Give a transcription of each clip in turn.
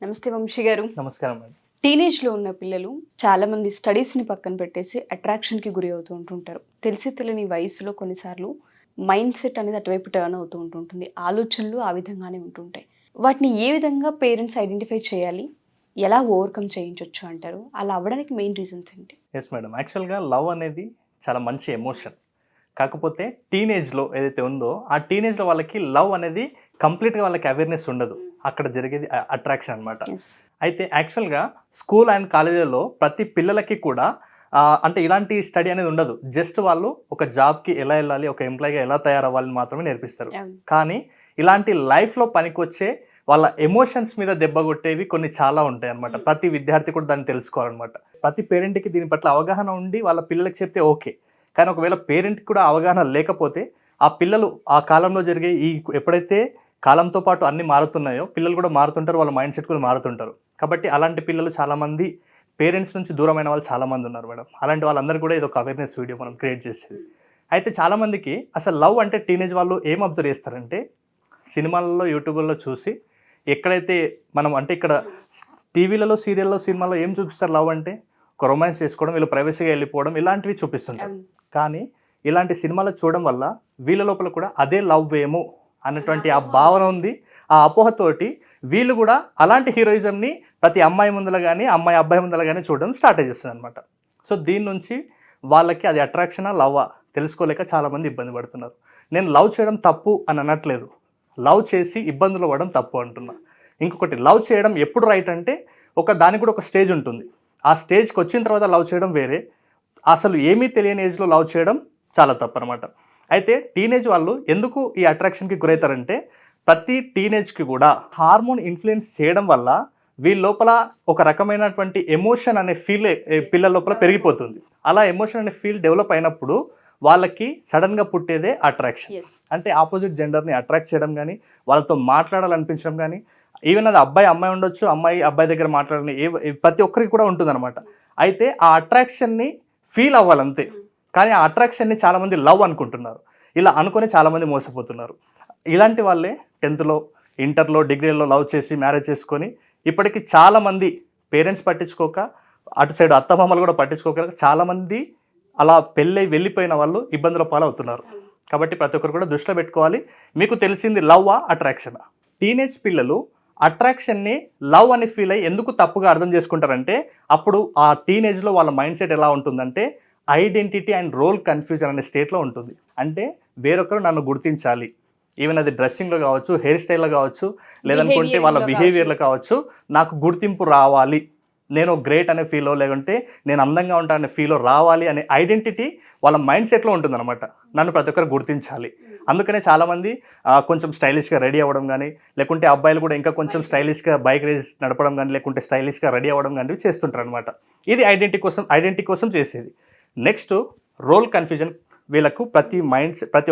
నమస్తే వంశీ గారు. నమస్కారం అండి. టీనేజ్‌లో ఉన్న పిల్లలు చాలామంది స్టడీస్‌ని పక్కన పెట్టేసి అట్రాక్షన్‌కి గురి అవుతూ ఉంటుంటారు. తెలిసి తెలియని వయసులో కొన్నిసార్లు మైండ్ సెట్ అనేది అటువైపు టర్న్ అవుతూ ఉంటుంటుంది. ఆలోచనలు ఆ విధంగానే ఉంటుంటాయి. వాటిని ఏ విధంగా పేరెంట్స్ ఐడెంటిఫై చేయాలి? ఎలా ఓవర్‌కమ్ చేయించొచ్చు అంటారు? అలా అవ్వడానికి మెయిన్ రీజన్స్ ఏంటి? Yes madam. యాక్చువల్‌గా లవ్ అనేది చాలా మంచి ఎమోషన్. కాకపోతే టీనేజ్‌లో ఏదైతే ఉందో, ఆ టీనేజ్‌లో వాళ్ళకి లవ్ అనేది కంప్లీట్‌గా వాళ్ళకి అవేర్‌నెస్ ఉండదు. అక్కడ జరిగేది అట్రాక్షన్ అనమాట. యెస్. అయితే యాక్చువల్‌గా స్కూల్ అండ్ కాలేజీలలో ప్రతి పిల్లలకి కూడా అంటే ఇలాంటి స్టడీ అనేది ఉండదు. జస్ట్ వాళ్ళు ఒక జాబ్‌కి ఎలా ఎళ్ళాలి, ఒక ఎంప్లాయీగా ఎలా తయారవ్వాలని మాత్రమే నేర్పిస్తారు. అవును. కానీ ఇలాంటి లైఫ్‌లో పనికొచ్చే వాళ్ళ ఎమోషన్స్ మీద దెబ్బ కొట్టేవి కొన్ని చాలా ఉంటాయన్నమాట. ప్రతి విద్యార్థి కూడా దాన్ని తెలుసుకోవాలన్నమాట. ప్రతి పేరెంట్‌కి దీని పట్ల అవగాహన ఉండి వాళ్ళ పిల్లలకి చెప్తే ఓకే. కానీ ఒకవేళ పేరెంట్‌కి కూడా అవగాహన లేకపోతే ఆ పిల్లలు ఆ కాలంలో జరిగే ఎప్పుడైతే కాలంతో పాటు అన్నీ మారుతున్నాయో పిల్లలు కూడా మారుతుంటారు. వాళ్ళ మైండ్ సెట్ కూడా మారుతుంటారు. కాబట్టి అలాంటి పిల్లలు చాలామంది పేరెంట్స్ నుంచి దూరమైన వాళ్ళు చాలామంది ఉన్నారు మేడం. అలాంటి వాళ్ళందరూ కూడా ఇదొక అవేర్‌నెస్ వీడియో మనం క్రియేట్ చేసేది. అయితే చాలామందికి అసలు లవ్ అంటే టీనేజ్ వాళ్ళు ఏం అబ్జర్వ్ చేస్తారంటే సినిమాలలో, యూట్యూబ్‌లలో చూసి ఎక్కడైతే మనం అంటే ఇక్కడ టీవీలలో, సీరియల్‌లో, సినిమాలో ఏం చూపిస్తారు లవ్ అంటే ఒక రొమాన్స్ చేసుకోవడం, వీళ్ళు ప్రైవసీగా వెళ్ళిపోవడం ఇలాంటివి చూపిస్తుంటారు. అవును. కానీ ఇలాంటి సినిమాలు చూడడం వల్ల వీళ్ళ లోపల కూడా అదే లవ్ ఏమో అన్నటువంటి ఆ భావన ఉంది. ఆ అపోహతోటి వీళ్ళు కూడా అలాంటి హీరోయిజంని ప్రతి అమ్మాయి ముందల గానీ, అమ్మాయి అబ్బాయి ముందల గానీ చూడడం స్టార్ట్ చేస్తుందనమాట. సో దీని నుంచి వాళ్ళకి అది అట్రాక్షనా, లవ్వా తెలుసుకోలేక చాలామంది ఇబ్బంది పడుతున్నారు. నేను లవ్ చేయడం తప్పు అని అనట్లేదు. లవ్ చేసి ఇబ్బందులు పడడం తప్పు అంటున్నా. ఇంకొకటి లవ్ చేయడం ఎప్పుడు రైట్ అంటే దానికి కూడా ఒక స్టేజ్ ఉంటుంది. ఆ స్టేజ్‌కి వచ్చిన తర్వాత లవ్ చేయడం వేరే. అసలు ఏమీ తెలియని ఏజ్‌లో లవ్ చేయడం చాలా తప్పనమాట. అయితే టీనేజ్ వాళ్ళు ఎందుకు ఈ అట్రాక్షన్‌కి గురవుతారంటే ప్రతి టీనేజ్‌కి కూడా హార్మోన్ ఇన్‌ఫ్లుయెన్స్ చేయడం వల్ల వీళ్ళ లోపల ఒక రకమైనటువంటి ఎమోషన్ అనే ఫీల్ పిల్లల లోపల పెరిగిపోతుంది. అలా ఎమోషన్ అనే ఫీల్ డెవలప్ అయినప్పుడు వాళ్ళకి సడన్‌గా పుట్టేదే అట్రాక్షన్. యెస్. అంటే ఆపోజిట్ జెండర్‌ని అట్రాక్ట్ చేయడం గానీ, వాళ్ళతో మాట్లాడాలనిపించడం గానీ, ఈవెన్ అది అబ్బాయి, అమ్మాయి ఉండొచ్చు. అమ్మాయి, అబ్బాయి దగ్గర మాట్లాడని ప్రతి ఒక్కరికి కూడా ఉంటుందన్నమాట. అయితే ఆ అట్రాక్షన్‌ని ఫీల్ అవ్వాలంతే. కానీ ఆ అట్రాక్షన్‌ని చాలామంది లవ్ అనుకుంటున్నారు. ఇలా అనుకుని చాలామంది మోసపోతున్నారు. ఇలాంటి వాళ్ళే 10థ్‌లో, ఇంటర్‌లో, డిగ్రీలో లవ్ చేసి మ్యారేజ్ చేసుకొని ఇప్పటికి చాలామంది పేరెంట్స్ పట్టించుకోక, అటు సైడ్ అత్తమామలు కూడా పట్టించుకోక చాలామంది అలా పెళ్ళై వెళ్ళిపోయిన వాళ్ళు ఇబ్బందుల పాలవుతున్నారు. కాబట్టి ప్రతి ఒక్కరు కూడా దృష్టిలో పెట్టుకోవాలి. మీకు తెలిసింది లవ్వా, అట్రాక్షనా? టీనేజ్ పిల్లలు అట్రాక్షన్‌ని లవ్ అని ఫీల్ అయ్యి ఎందుకు తప్పుగా అర్థం చేసుకుంటారంటే అప్పుడు ఆ టీనేజ్‌లో వాళ్ళ మైండ్ సెట్ ఎలా ఉంటుందంటే ఐడెంటిటీ అండ్ రోల్ కన్ఫ్యూజన్ అనే స్టేట్లో ఉంటుంది. అంటే వేరొకరు నన్ను గుర్తించాలి. ఈవెన్ అది డ్రెస్సింగ్‌లో కావచ్చు, హెయిర్ స్టైల్‌లో కావచ్చు, లేదనుకుంటే వాళ్ళ బిహేవియర్‌లో కావచ్చు, నాకు గుర్తింపు రావాలి. నేను గ్రేట్ అనే ఫీలో లేకుంటే నేను అందంగా ఉంటా అనే ఫీలో రావాలి అనే ఐడెంటిటీ వాళ్ళ మైండ్ సెట్లో ఉంటుందన్నమాట. నన్ను ప్రతి ఒక్కరు గుర్తించాలి. అందుకనే చాలామంది కొంచెం స్టైలిష్‌గా రెడీ అవ్వడం గానీ, లేకుంటే అబ్బాయిలు కూడా ఇంకా కొంచెం స్టైలిష్‌గా బైక్ రేస్ నడపడం గానీ, లేకుంటే స్టైలిష్‌గా రెడీ అవ్వడం గానీ చేస్తుంటారనమాట. ఇది ఐడెంటిటీ కోసం చేసేది. నెక్స్ట్ రోల్ కన్ఫ్యూజన్ వీళ్ళకు ప్రతి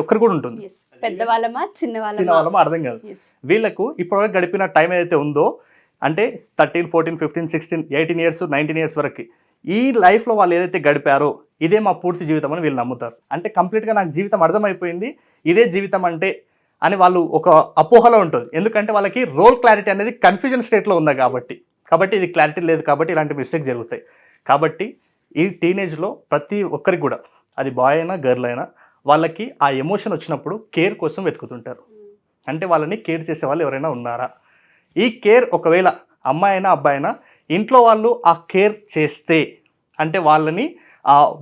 ఒక్కరు కూడా ఉంటుంది. యెస్. పెద్దవాళ్ళమా? చిన్న చిన్నవాళ్ళమా? వాళ్ళమో అర్థం కాదు. యెస్. వీళ్ళకు ఇప్పటివరకు గడిపిన టైం ఏదైతే ఉందో అంటే 13, 14, 15, 16, 18 ఇయర్స్, 19 ఇయర్స్ వరకు ఈ లైఫ్‌లో వాళ్ళు ఏదైతే గడిపారో ఇదే మా పూర్తి జీవితం అని వీళ్ళు నమ్ముతారు. అంటే కంప్లీట్‌గా నాకు జీవితం అర్థమైపోయింది. ఇదే జీవితం అంటే అని వాళ్ళు ఒక అపోహలో ఉంటుంది. ఎందుకంటే వాళ్ళకి రోల్ క్లారిటీ అనేది కన్ఫ్యూజన్ స్టేట్‌లో ఉంది కాబట్టి ఇది క్లారిటీ లేదు కాబట్టి ఇలాంటి మిస్టేక్స్ జరుగుతాయి. కాబట్టి ఈ టీనేజ్‌లో ప్రతి ఒక్కరికి కూడా అది బాయ్ అయినా, గర్ల్ అయినా వాళ్ళకి ఆ ఎమోషన్ వచ్చినప్పుడు కేర్ కోసం వెతుకుతుంటారు. అంటే వాళ్ళని కేర్ చేసే వాళ్ళు ఎవరైనా ఉన్నారా? ఈ కేర్ ఒకవేళ అమ్మాయి అయినా, అబ్బాయి అయినా ఇంట్లో వాళ్ళు ఆ కేర్ చేస్తే అంటే వాళ్ళని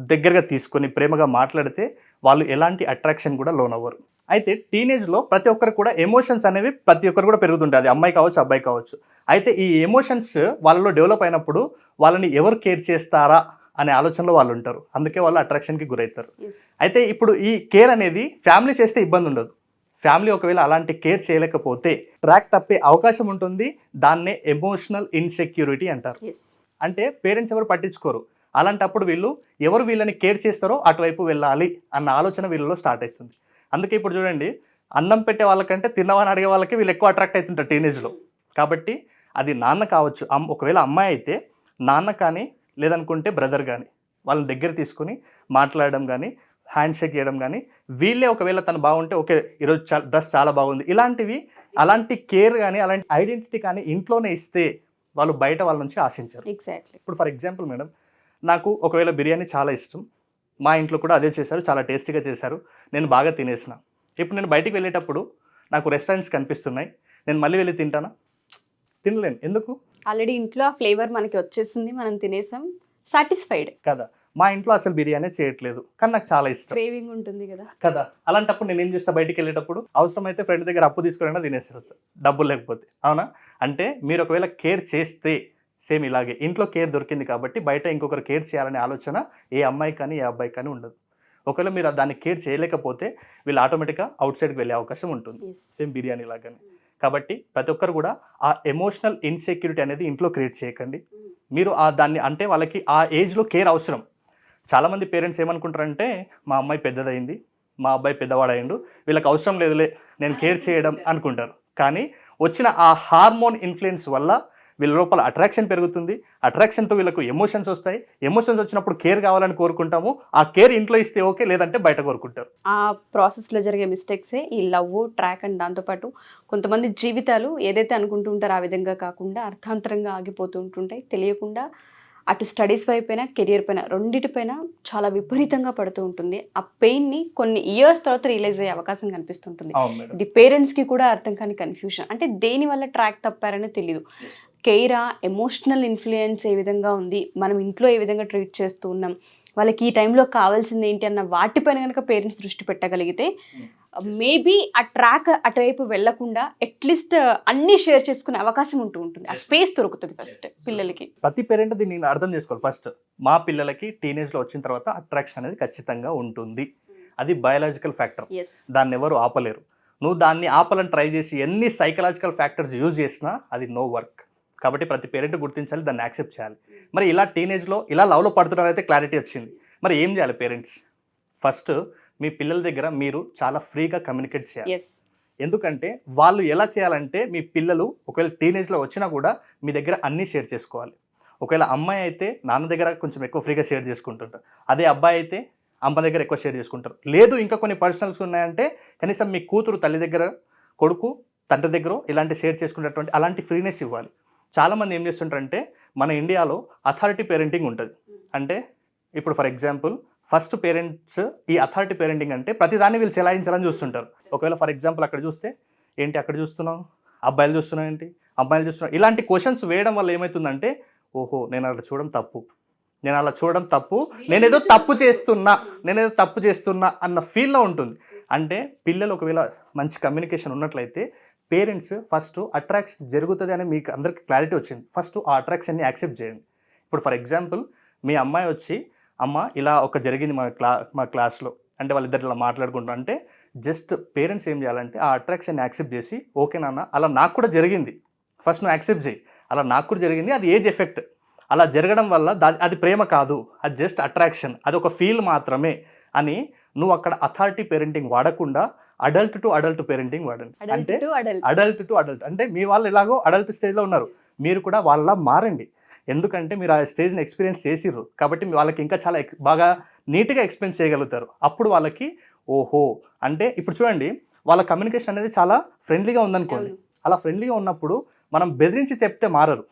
దగ్గరగా తీసుకొని ప్రేమగా మాట్లాడితే వాళ్ళు ఎలాంటి అట్రాక్షన్ కూడా లోనవ్వరు. అయితే టీనేజ్‌లో ప్రతి ఒక్కరికి కూడా ఎమోషన్స్ అనేవి ప్రతి ఒక్కరు కూడా పెరుగుతుంటాయి. అది అమ్మాయి కావచ్చు, అబ్బాయి కావచ్చు. అయితే ఈ ఎమోషన్స్ వాళ్ళలో డెవలప్ అయినప్పుడు వాళ్ళని ఎవరు కేర్ చేస్తారా అనే ఆలోచనలో వాళ్ళు ఉంటారు. అందుకే వాళ్ళు అట్రాక్షన్‌కి గురవుతారు. యెస్. అయితే ఇప్పుడు ఈ కేర్ అనేది ఫ్యామిలీ చేస్తే ఇబ్బంది ఉండదు. ఫ్యామిలీ ఒకవేళ అలాంటి కేర్ చేయలేకపోతే ట్రాక్ తప్పే అవకాశం ఉంటుంది. దాన్నే ఎమోషనల్ ఇన్‌సెక్యూరిటీ అంటారు. యెస్. అంటే పేరెంట్స్ ఎవరు పట్టించుకోరు. అలాంటప్పుడు ఎవరు వీళ్ళని కేర్ చేస్తారో అటువైపు వెళ్ళాలి అన్న ఆలోచన వీళ్ళలో స్టార్ట్ అవుతుంది. అందుకే ఇప్పుడు చూడండి అన్నం పెట్టే వాళ్ళకంటే తిన్నవని అడిగే వాళ్ళకి వీళ్ళు ఎక్కువ అట్రాక్ట్ అవుతుంటారు టీనేజ్‌లో. కాబట్టి అది నాన్న కావచ్చు, ఒకవేళ అమ్మాయి అయితే నాన్న కానీ లేదనుకుంటే బ్రదర్ గానీ వాళ్ళని దగ్గర తీసుకొని మాట్లాడడం గానీ, హ్యాండ్ షేక్ చేయడం గానీ, వీళ్ళే ఒకవేళ తను బాగుంటే ఓకే ఈరోజు డ్రెస్ చాలా బాగుంది. అలాంటి కేర్ గానీ, అలాంటి ఐడెంటిటీ కానీ ఇంట్లోనే ఇస్తే వాళ్ళు బయట వాళ్ళ నుంచి ఆశించారు. ఎగ్జాక్ట్లీ. ఇప్పుడు ఫర్ ఎగ్జాంపుల్ మేడం, నాకు ఒకవేళ బిర్యానీ చాలా ఇష్టం, మా ఇంట్లో కూడా అదే చేశారు, చాలా టేస్టీగా చేశారు, నేను బాగా తినేసిన. ఇప్పుడు నేను బయటికి వెళ్ళేటప్పుడు నాకు రెస్టారెంట్స్ కనిపిస్తున్నాయి, నేను మళ్ళీ వెళ్ళి తింటానా? తినలేను. ఎందుకు? ఆల్రెడీ ఇంట్లో ఆ ఫ్లేవర్ మనకి వచ్చేసింది, మనం తినేసాం, సాటిస్ఫైడ్ కదా. మా ఇంట్లో అసలు బిర్యానీ చేయట్లేదు, కానీ నాకు చాలా ఇష్టం క్రేవింగ్ ఉంటుంది కదా. కదా. అలాంటప్పుడు నేను ఏం చేస్తా, బయటికి వెళ్ళేటప్పుడు అవసరమైతే ఫ్రెండ్ దగ్గర అప్పు తీసుకురైనా తినేస్తారు, డబ్బులు లేకపోతే. అవునా? అంటే మీరు ఒకవేళ కేర్ చేస్తే సేమ్ ఇలాగే ఇంట్లో కేర్ దొరికింది కాబట్టి బయట ఇంకొకరు కేర్ చేయాలనే ఆలోచన ఏ అమ్మాయి కానీ ఏ అబ్బాయి కానీ ఉండదు. ఒకవేళ మీరు దాన్ని కేర్ చేయలేకపోతే వీళ్ళు ఆటోమేటిక్గా అవుట్ సైడ్కి వెళ్ళే అవకాశం ఉంటుంది, సేమ్ బిర్యానీ లాగానే. కాబట్టి ప్రతి ఒక్కరు కూడా ఆ ఎమోషనల్ ఇన్సెక్యూరిటీ అనేది ఇంట్లో క్రియేట్ చేయకండి. మీరు దాన్ని అంటే వాళ్ళకి ఆ ఏజ్లో కేర్ అవసరం. చాలామంది పేరెంట్స్ ఏమనుకుంటారంటే మా అమ్మాయి పెద్దదైంది, మా అబ్బాయి పెద్దవాడైండు, వీళ్ళకి అవసరం లేదులే నేను కేర్ చేయడం అనుకుంటారు. కానీ వచ్చిన ఆ హార్మోన్ ఇన్ఫ్లుయెన్స్ వల్ల వీళ్ళ లోపల అట్రాక్షన్ పెరుగుతుంది, అట్రాక్షన్తో వీళ్ళకు ఎమోషన్స్ వస్తాయి, ఎమోషన్స్ వచ్చినప్పుడు కేర్ కావాలని కోరుకుంటాము, ఆ కేర్ ఇంట్లో ఇస్తే ఓకే, లేదంటే బయట కోరుకుంటారు. ఆ ప్రాసెస్లో జరిగే మిస్టేక్సే ఈ లవ్ ట్రాక్ అండ్ దాంతోపాటు కొంతమంది జీవితాలు ఏదైతే అనుకుంటూ ఉంటారో ఆ విధంగా కాకుండా అర్థాంతరంగా ఆగిపోతూ ఉంటుంటాయి. తెలియకుండా అటు స్టడీస్ వైపైనా కెరియర్ పైన రెండిటిపైన చాలా విపరీతంగా పడుతూ ఉంటుంది. ఆ పెయిన్ని కొన్ని ఇయర్స్ తర్వాత రియలైజ్ అయ్యే అవకాశం కనిపిస్తుంటుంది. ఇది పేరెంట్స్కి కూడా అర్థం కాని కన్ఫ్యూజన్. అంటే దేని వల్ల ట్రాక్ తప్పారని తెలియదు. కేరా ఎమోషనల్ ఇన్ఫ్లుయెన్స్ ఏ విధంగా ఉంది, మనం ఇంట్లో ఏ విధంగా ట్రీట్ చేస్తూ ఉన్నాం, వాళ్ళకి ఈ టైంలో కావాల్సింది ఏంటి అన్న వాటిపైన కనుక పేరెంట్స్ దృష్టి పెట్టగలిగితే మేబీ ఆ ట్రాక్ అటువైపు వెళ్లకుండా అట్లీస్ట్ అన్ని షేర్ చేసుకునే అవకాశం ఉంటుంది, ఆ స్పేస్ దొరుకుతుంది ఫస్ట్ పిల్లలకి. ప్రతి పేరెంట్ దీన్ని అర్థం చేసుకోవాలి. ఫస్ట్ మా పిల్లలకి టీనేజ్లో వచ్చిన తర్వాత అట్రాక్షన్ అనేది ఖచ్చితంగా ఉంటుంది, అది బయాలజికల్ ఫ్యాక్టర్, దాన్ని ఎవరు ఆపలేరు. నువ్వు దాన్ని ఆపాలని ట్రై చేసి ఎన్ని సైకలాజికల్ ఫ్యాక్టర్స్ యూజ్ చేసినా అది నో వర్క్. కాబట్టి ప్రతి పేరెంట్ గుర్తించాలి, దాన్ని యాక్సెప్ట్ చేయాలి. మరి ఇలా టీనేజ్లో ఇలా లవ్లో పడుతున్నారైతే క్లారిటీ వచ్చింది, మరి ఏం చేయాలి పేరెంట్స్? ఫస్ట్ మీ పిల్లల దగ్గర మీరు చాలా ఫ్రీగా కమ్యూనికేట్ చేయాలి. ఎందుకంటే వాళ్ళు ఎలా చేయాలంటే, మీ పిల్లలు ఒకవేళ టీనేజ్లో వచ్చినా కూడా మీ దగ్గర అన్నీ షేర్ చేసుకోవాలి. ఒకవేళ అమ్మాయి అయితే నాన్న దగ్గర కొంచెం ఎక్కువ ఫ్రీగా షేర్ చేసుకుంటుంటారు, అదే అబ్బాయి అయితే అమ్మ దగ్గర ఎక్కువ షేర్ చేసుకుంటారు. లేదు ఇంకా కొన్ని పర్సనల్స్ ఉన్నాయంటే కనీసం మీ కూతురు తల్లి దగ్గర, కొడుకు తండ్రి దగ్గర ఇలాంటి షేర్ చేసుకునేటువంటి అలాంటి ఫ్రీనెస్ ఇవ్వాలి. చాలామంది ఏం చేస్తుంటారంటే మన ఇండియాలో అథారిటీ పేరెంటింగ్ ఉంటుంది. అంటే ఇప్పుడు ఫర్ ఎగ్జాంపుల్ ఫస్ట్ పేరెంట్స్ ఈ అథారిటీ పేరెంటింగ్ అంటే ప్రతిదాన్ని వీళ్ళు చెలాయించాలని చూస్తుంటారు. ఒకవేళ ఫర్ ఎగ్జాంపుల్ అక్కడ చూస్తే ఏంటి అక్కడ చూస్తున్నావు, అబ్బాయిలు చూస్తున్నావు ఏంటి, అమ్మాయిలు చూస్తున్నావు, ఇలాంటి క్వశ్చన్స్ వేయడం వల్ల ఏమవుతుందంటే ఓహో నేను అలా చూడడం తప్పు, నేనేదో తప్పు చేస్తున్నా అన్న ఫీల్లో ఉంటుంది. అంటే పిల్లలు ఒకవేళ మంచి కమ్యూనికేషన్ ఉన్నట్లయితే పేరెంట్స్ ఫస్ట్ అట్రాక్షన్ జరుగుతుంది అని మీకు అందరికి క్లారిటీ వచ్చింది, ఫస్ట్ ఆ అట్రాక్షన్ని యాక్సెప్ట్ చేయండి. ఇప్పుడు ఫర్ ఎగ్జాంపుల్ మీ అమ్మాయి వచ్చి అమ్మ ఇలా ఒక జరిగింది మా క్లాస్లో అంటే వాళ్ళిద్దరు ఇలా మాట్లాడుకుంటారు అంటే జస్ట్ పేరెంట్స్ ఏం చేయాలంటే ఆ అట్రాక్షన్ యాక్సెప్ట్ చేసి ఓకే నాన్న అలా నాకు కూడా జరిగింది, ఫస్ట్ నువ్వు యాక్సెప్ట్ చేయి, అలా నాకు కూడా జరిగింది, అది ఏజ్ ఎఫెక్ట్, అలా జరగడం వల్ల అది ప్రేమ కాదు, అది జస్ట్ అట్రాక్షన్, అది ఒక ఫీల్ మాత్రమే అని నువ్వు అక్కడ అథారిటీ పేరెంటింగ్ వాడకుండా అడల్ట్ టు అడల్ట్ పేరెంటింగ్ వాడండి. అంటే అడల్ట్ టు అడల్ట్ అంటే మీ వాళ్ళు ఎలాగో అడల్ట్ స్టేజ్లో ఉన్నారు, మీరు కూడా వాళ్ళ మారండి. ఎందుకంటే మీరు ఆ స్టేజ్ని ఎక్స్పీరియన్స్ చేసిర్రు కాబట్టి వాళ్ళకి ఇంకా చాలా బాగా నీట్గా ఎక్స్ప్లెయిన్ చేయగలుగుతారు. అప్పుడు వాళ్ళకి ఓహో అంటే ఇప్పుడు చూడండి వాళ్ళ కమ్యూనికేషన్ అనేది చాలా ఫ్రెండ్లీగా ఉందనుకోండి, అలా ఫ్రెండ్లీగా ఉన్నప్పుడు మనం బెదిరించి చెప్తే మారరు,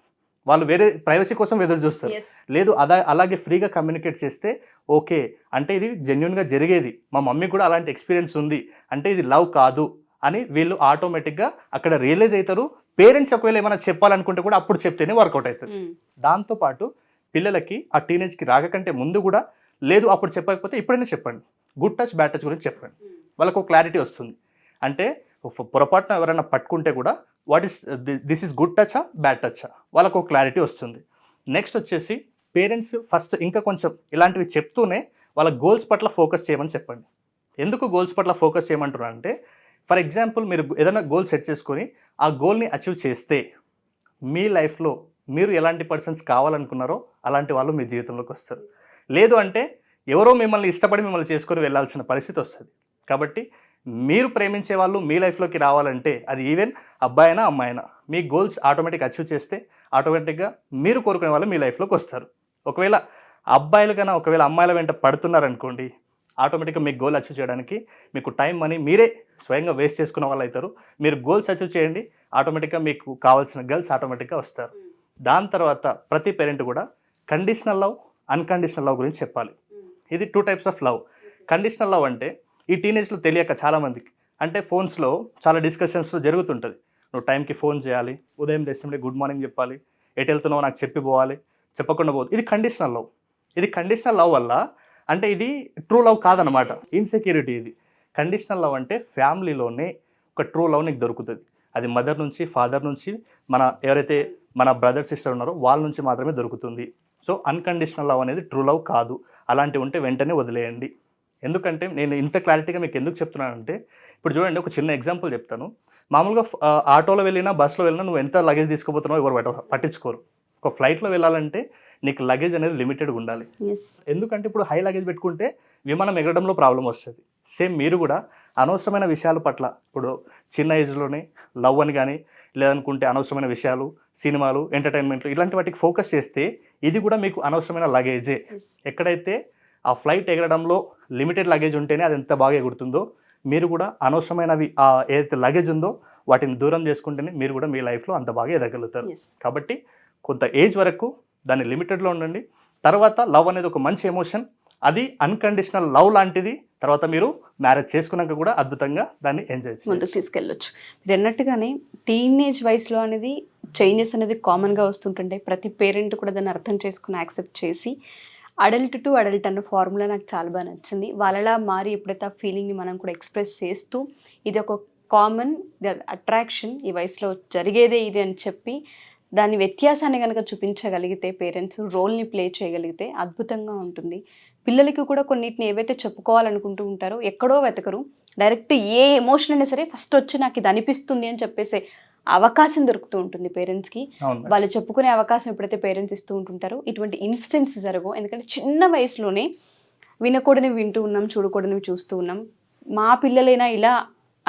వాళ్ళు వేరే ప్రైవసీ కోసం ఎదురు చూస్తారు. లేదు అలాగే ఫ్రీగా కమ్యూనికేట్ చేస్తే ఓకే అంటే ఇది జెన్యున్గా జరిగేది, మా మమ్మీ కూడా అలాంటి ఎక్స్పీరియన్స్ ఉంది అంటే ఇది లవ్ కాదు అని వీళ్ళు ఆటోమేటిక్గా అక్కడ రియలైజ్ అవుతారు. పేరెంట్స్ ఒకవేళ ఏమైనా చెప్పాలనుకుంటే కూడా అప్పుడు చెప్తేనే వర్కౌట్ అవుతుంది. దాంతోపాటు పిల్లలకి ఆ టీనేజ్కి రాకంటే ముందు కూడా లేదు అప్పుడు చెప్పకపోతే ఇప్పుడైనా చెప్పండి, గుడ్ టచ్ బ్యాడ్ టచ్ గురించి చెప్పండి, వాళ్ళకు ఒక క్లారిటీ వస్తుంది. అంటే పొరపాటున ఎవరైనా పట్టుకుంటే కూడా దిస్ ఈస్ గుడ్ టచా బ్యాడ్ టచా వాళ్ళకు ఒక క్లారిటీ వస్తుంది. నెక్స్ట్ వచ్చేసి పేరెంట్స్ ఫస్ట్ ఇంకా కొంచెం ఇలాంటివి చెప్తూనే వాళ్ళ గోల్స్ పట్ల ఫోకస్ చేయమని చెప్పండి. ఎందుకు గోల్స్ పట్ల ఫోకస్ చేయమంటున్నారు అంటే ఫర్ ఎగ్జాంపుల్ మీరు ఏదైనా గోల్ సెట్ చేసుకొని ఆ గోల్ని అచీవ్ చేస్తే మీ లైఫ్లో మీరు ఎలాంటి పర్సన్స్ కావాలనుకున్నారో అలాంటి వాళ్ళు మీ జీవితంలోకి వస్తారు. లేదు అంటే ఎవరో మిమ్మల్ని ఇష్టపడి మిమ్మల్ని చేసుకొని వెళ్ళాల్సిన పరిస్థితి వస్తుంది. కాబట్టి మీరు ప్రేమించే వాళ్ళు మీ లైఫ్లోకి రావాలంటే అది ఈవెన్ అబ్బాయినా అమ్మాయినా మీ గోల్స్ ఆటోమేటిక్గా అచీవ్ చేస్తే ఆటోమేటిక్గా మీరు కోరుకునే వాళ్ళు మీ లైఫ్లోకి వస్తారు. ఒకవేళ అబ్బాయిలు కన్నా ఒకవేళ అమ్మాయిల వెంట పడుతున్నారనుకోండి ఆటోమేటిక్గా మీ గోల్ అచీవ్ చేయడానికి మీకు టైం మనీ మీరే స్వయంగా వేస్ట్ చేసుకున్న వాళ్ళు అవుతారు. మీరు గోల్స్ అచీవ్ చేయండి, ఆటోమేటిక్గా మీకు కావాల్సిన గర్ల్స్ ఆటోమేటిక్గా వస్తారు. దాని తర్వాత ప్రతి పేరెంట్ కూడా కండిషనల్ లవ్, అన్కండిషనల్ లవ్ గురించి చెప్పాలి. ఇది 2 types of love. Conditional love అంటే ఈ టీనేజ్లో తెలియక చాలామందికి అంటే ఫోన్స్లో చాలా డిస్కషన్స్ జరుగుతుంటుంది. నువ్వు టైంకి ఫోన్ చేయాలి, ఉదయం లేచినప్పుడే గుడ్ మార్నింగ్ చెప్పాలి, ఎటు వెళ్తున్నావు నాకు చెప్పి పోవాలి, చెప్పకుండా పోదు. ఇది కండిషనల్ లవ్. ఇది కండిషనల్ లవ్ వల్ల అంటే ఇది ట్రూ లవ్ కాదనమాట, ఇన్సెక్యూరిటీ. ఇది కండిషనల్ లవ్ అంటే ఫ్యామిలీలోనే ఒక ట్రూ లవ్ నీకు దొరుకుతుంది. అది మదర్ నుంచి, ఫాదర్ నుంచి, మన ఎవరైతే మన బ్రదర్ సిస్టర్ ఉన్నారో వాళ్ళ నుంచి మాత్రమే దొరుకుతుంది. సో అన్కండిషనల్ లవ్ అనేది ట్రూ లవ్ కాదు. అలాంటివి ఉంటే వెంటనే వదిలేయండి. ఎందుకంటే నేను ఇంత క్లారిటీగా మీకు ఎందుకు చెప్తున్నానంటే, ఇప్పుడు చూడండి ఒక చిన్న ఎగ్జాంపుల్ చెప్తాను. మామూలుగా ఆటోలో వెళ్ళినా, బస్సులో వెళ్ళినా నువ్వు ఎంత లగేజ్ తీసుకుపోతున్నావు ఎవరు పట్టించుకోరు. ఒక ఫ్లైట్లో వెళ్ళాలంటే నీకు లగేజ్ అనేది లిమిటెడ్గా ఉండాలి. ఎందుకంటే ఇప్పుడు హై లగేజ్ పెట్టుకుంటే విమానం ఎగరడంలో ప్రాబ్లం వస్తుంది. సేమ్ మీరు కూడా అనవసరమైన విషయాల పట్ల ఇప్పుడు చిన్న ఏజ్లోనే లవ్ అని కానీ లేదనుకుంటే అనవసరమైన విషయాలు, సినిమాలు, ఎంటర్టైన్మెంట్లు ఇలాంటి వాటికి ఫోకస్ చేస్తే ఇది కూడా మీకు అనవసరమైన లగేజే. ఎక్కడైతే ఆ ఫ్లైట్ ఎగరడంలో లిమిటెడ్ లగేజ్ ఉంటేనే అది ఎంత బాగా ఎగురుతుందో, మీరు కూడా అనవసరమైనవి ఏదైతే లగేజ్ ఉందో వాటిని దూరం చేసుకుంటేనే మీరు కూడా మీ లైఫ్లో అంత బాగా ఎదగలుగుతారు. కాబట్టి కొంత ఏజ్ వరకు దాన్ని లిమిటెడ్లో ఉండండి. తర్వాత లవ్ అనేది ఒక మంచి ఎమోషన్, అది అన్కండిషనల్ లవ్ లాంటిది. తర్వాత మీరు మ్యారేజ్ చేసుకున్నాక కూడా అద్భుతంగా దాన్ని ఎంజాయ్ చేసి ముందుకు తీసుకెళ్ళొచ్చు. మీరు అన్నట్టుగానే టీనేజ్ వయసులో అనేది చేంజెస్ అనేది కామన్గా వస్తుంటుంటాయి. ప్రతి పేరెంట్ కూడా దాన్ని అర్థం చేసుకుని యాక్సెప్ట్ చేసి అడల్ట్ టు అడల్ట్ అన్న ఫార్ములా నాకు చాలా బాగా నచ్చింది. వాళ్ళలా మారి ఎప్పుడైతే ఆ ఫీలింగ్ని మనం కూడా ఎక్స్ప్రెస్ చేస్తూ ఇది ఒక కామన్ అట్రాక్షన్, ఈ వయసులో జరిగేదే ఇది అని చెప్పి దాని వ్యత్యాసాన్ని కనుక చూపించగలిగితే, పేరెంట్స్ రోల్ని ప్లే చేయగలిగితే అద్భుతంగా ఉంటుంది. పిల్లలకి కూడా కొన్నిటిని ఏవైతే చెప్పుకోవాలనుకుంటూ ఉంటారో ఎక్కడో వెతకరు, డైరెక్ట్ ఏ ఎమోషన్ అయినా సరే ఫస్ట్ వచ్చి నాకు ఇది అనిపిస్తుంది అని చెప్పేసి అవకాశం దొరుకుతూ ఉంటుంది పేరెంట్స్కి. వాళ్ళు చెప్పుకునే అవకాశం ఎప్పుడైతే పేరెంట్స్ ఇస్తూ ఉంటుంటారో ఇటువంటి ఇన్సిడెంట్స్ జరగవు. ఎందుకంటే చిన్న వయసులోనే వినకూడనివి వింటూ ఉన్నాం, చూడకూడనివి చూస్తూ ఉన్నాం. మా పిల్లలైనా ఇలా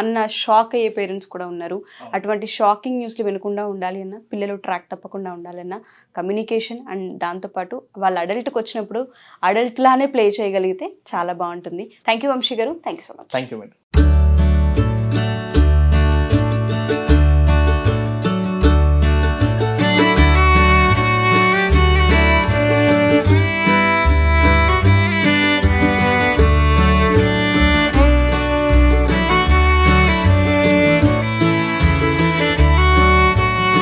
అన్న షాక్ అయ్యే పేరెంట్స్ కూడా ఉన్నారు. అటువంటి షాకింగ్ న్యూస్లు వినకుండా ఉండాలి అన్న, పిల్లలు ట్రాక్ తప్పకుండా ఉండాలన్న కమ్యూనికేషన్ అండ్ దాంతోపాటు వాళ్ళు అడల్ట్కి వచ్చినప్పుడు అడల్ట్లానే ప్లే చేయగలిగితే చాలా బాగుంటుంది. థ్యాంక్ యూ వంశీ గారు. Thank you so much. Thank you madam.